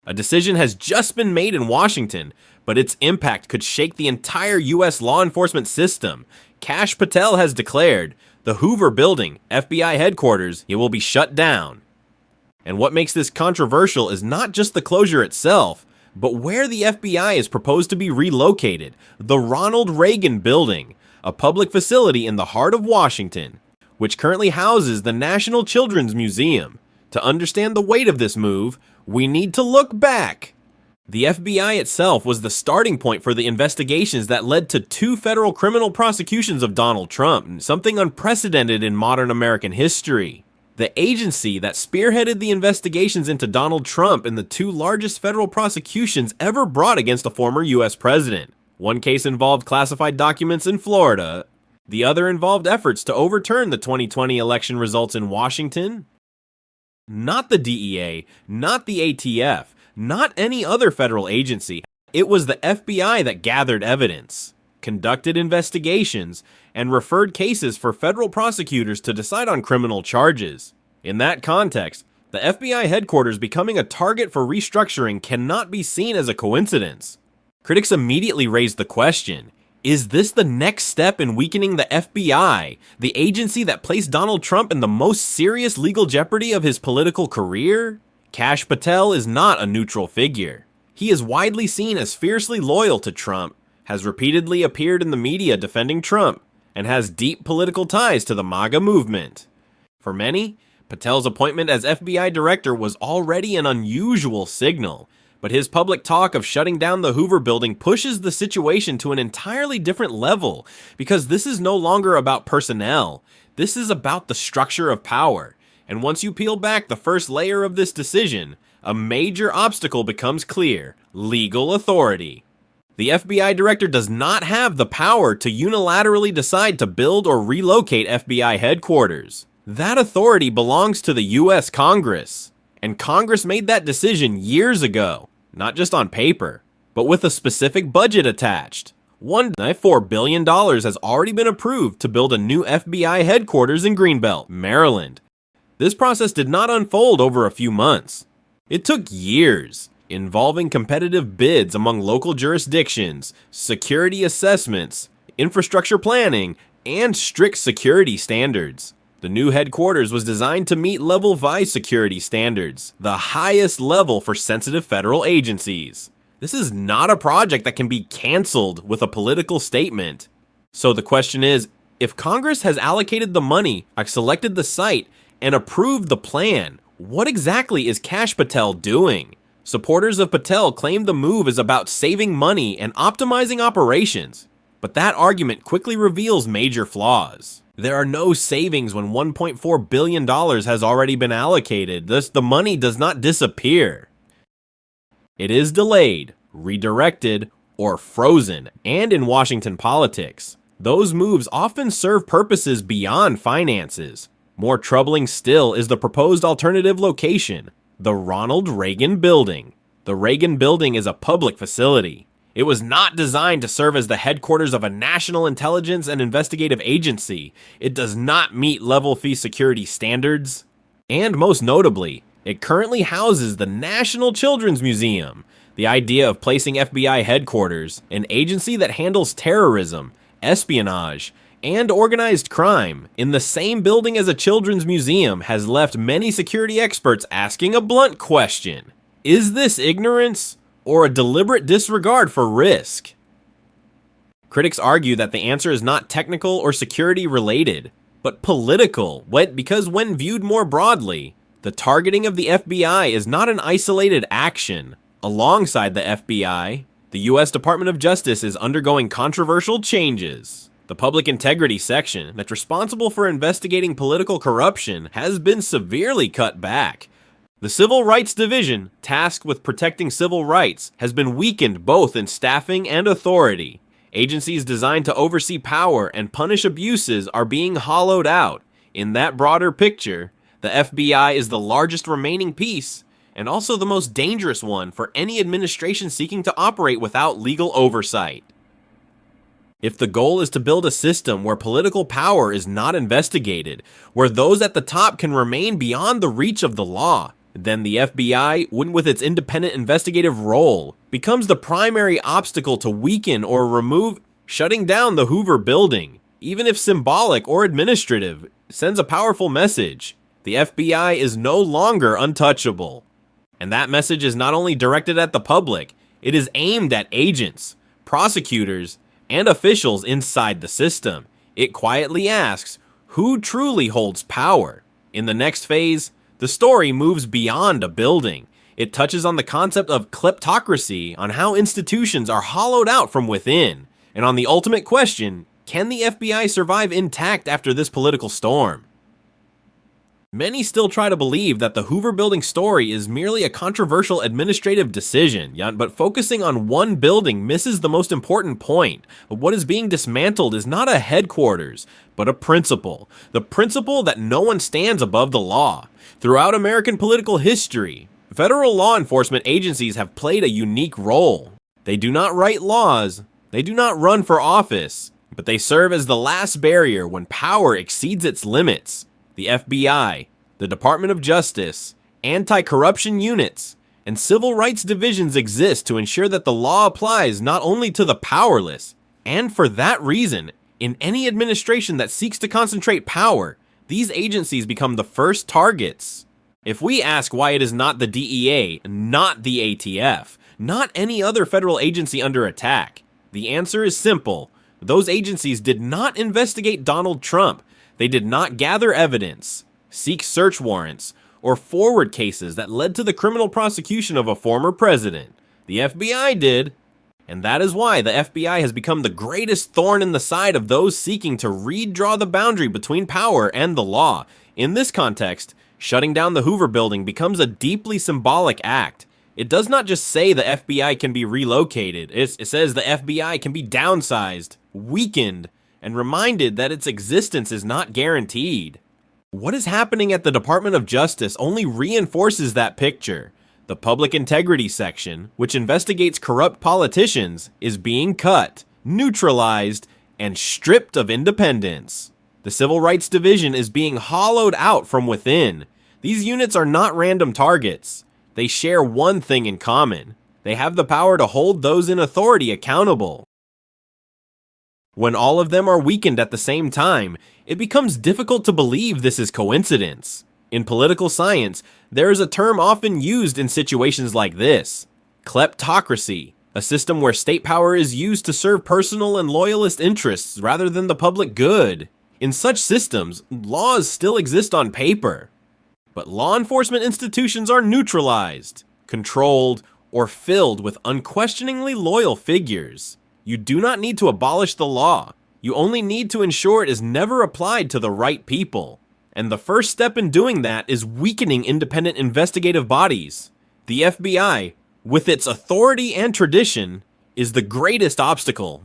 A decision has just been made in Washington, but its impact could shake the entire U.S. law enforcement system. Kash Patel has declared the Hoover Building, FBI headquarters, it will be shut down. And what makes this controversial is not just the closure itself, but where the FBI is proposed to be relocated, the Ronald Reagan Building, a public facility in the heart of Washington, which currently houses the National Children's Museum. To understand the weight of this move, we need to look back. The FBI itself was the starting point for the investigations that led to 2 federal criminal prosecutions of Donald Trump, something unprecedented in modern American history. The agency that spearheaded the investigations into Donald Trump and the 2 largest federal prosecutions ever brought against a former U.S. president. One case involved classified documents in Florida. The other involved efforts to overturn the 2020 election results in Washington. Not the DEA, not the ATF, not any other federal agency. It was the FBI that gathered evidence, conducted investigations, and referred cases for federal prosecutors to decide on criminal charges. In that context, the FBI headquarters becoming a target for restructuring cannot be seen as a coincidence. Critics immediately raised the question, is this the next step in weakening the FBI, the agency that placed Donald Trump in the most serious legal jeopardy of his political career? Kash Patel is not a neutral figure. He is widely seen as fiercely loyal to Trump, has repeatedly appeared in the media defending Trump, and has deep political ties to the MAGA movement. For many, Patel's appointment as FBI director was already an unusual signal, but his public talk of shutting down the Hoover Building pushes the situation to an entirely different level, because this is no longer about personnel. This is about the structure of power. And once you peel back the first layer of this decision, a major obstacle becomes clear: legal authority. The FBI director does not have the power to unilaterally decide to build or relocate FBI headquarters. That authority belongs to the U.S. Congress. And Congress made that decision years ago, not just on paper, but with a specific budget attached. $1.4 billion has already been approved to build a new FBI headquarters in Greenbelt, Maryland. This process did not unfold over a few months. It took years, involving competitive bids among local jurisdictions, security assessments, infrastructure planning, and strict security standards. The new headquarters was designed to meet Level 5 security standards, the highest level for sensitive federal agencies. This is not a project that can be canceled with a political statement. So the question is, if Congress has allocated the money, selected the site, and approved the plan, what exactly is Kash Patel doing? Supporters of Patel claim the move is about saving money and optimizing operations, but that argument quickly reveals major flaws. There are no savings when $1.4 billion has already been allocated, thus the money does not disappear. It is delayed, redirected, or frozen, and in Washington politics, those moves often serve purposes beyond finances. More troubling still is the proposed alternative location, the Ronald Reagan Building. The Reagan Building is a public facility. It was not designed to serve as the headquarters of a national intelligence and investigative agency. It does not meet Level 3 security standards. And most notably, it currently houses the National Children's Museum. The idea of placing FBI headquarters, an agency that handles terrorism, espionage, and organized crime, in the same building as a children's museum has left many security experts asking a blunt question. Is this ignorance or a deliberate disregard for risk? Critics argue that the answer is not technical or security related, but political, because when viewed more broadly, the targeting of the FBI is not an isolated action. Alongside the FBI, the U.S. Department of Justice is undergoing controversial changes. The Public Integrity Section, that's responsible for investigating political corruption, has been severely cut back. The Civil Rights Division, tasked with protecting civil rights, has been weakened both in staffing and authority. Agencies designed to oversee power and punish abuses are being hollowed out. In that broader picture, the FBI is the largest remaining piece, and also the most dangerous one for any administration seeking to operate without legal oversight. If the goal is to build a system where political power is not investigated, where those at the top can remain beyond the reach of the law, Then the FBI, with its independent investigative role, becomes the primary obstacle to weaken or remove. Shutting down the Hoover Building, even if symbolic or administrative, sends a powerful message. The FBI is no longer untouchable. And that message is not only directed at the public, it is aimed at agents, prosecutors, and officials inside the system. It quietly asks, who truly holds power? In the next phase, the story moves beyond a building. It touches on the concept of kleptocracy, on how institutions are hollowed out from within, and on the ultimate question, can the FBI survive intact after this political storm? Many still try to believe that the Hoover Building story is merely a controversial administrative decision, but focusing on one building misses the most important point. What is being dismantled is not a headquarters, but a principle. The principle that no one stands above the law. Throughout American political history, federal law enforcement agencies have played a unique role. They do not write laws, they do not run for office, but they serve as the last barrier when power exceeds its limits. The FBI, the Department of Justice, anti-corruption units, and civil rights divisions exist to ensure that the law applies not only to the powerless, and for that reason, in any administration that seeks to concentrate power, these agencies become the first targets. If we ask why it is not the DEA, not the ATF, not any other federal agency under attack, the answer is simple. Those agencies did not investigate Donald Trump. They did not gather evidence, seek search warrants, or forward cases that led to the criminal prosecution of a former president. The FBI did, and that is why the FBI has become the greatest thorn in the side of those seeking to redraw the boundary between power and the law. In this context, shutting down the Hoover Building becomes a deeply symbolic act. It does not just say the FBI can be relocated, it says the FBI can be downsized, weakened, and reminded that its existence is not guaranteed. What is happening at the Department of Justice only reinforces that picture. The Public Integrity Section, which investigates corrupt politicians, is being cut, neutralized, and stripped of independence. The Civil Rights Division is being hollowed out from within. These units are not random targets. They share one thing in common. They have the power to hold those in authority accountable. When all of them are weakened at the same time, it becomes difficult to believe this is coincidence. In political science, there is a term often used in situations like this: kleptocracy, a system where state power is used to serve personal and loyalist interests rather than the public good. In such systems, laws still exist on paper, but law enforcement institutions are neutralized, controlled, or filled with unquestioningly loyal figures. You do not need to abolish the law. You only need to ensure it is never applied to the right people. And the first step in doing that is weakening independent investigative bodies. The FBI, with its authority and tradition, is the greatest obstacle.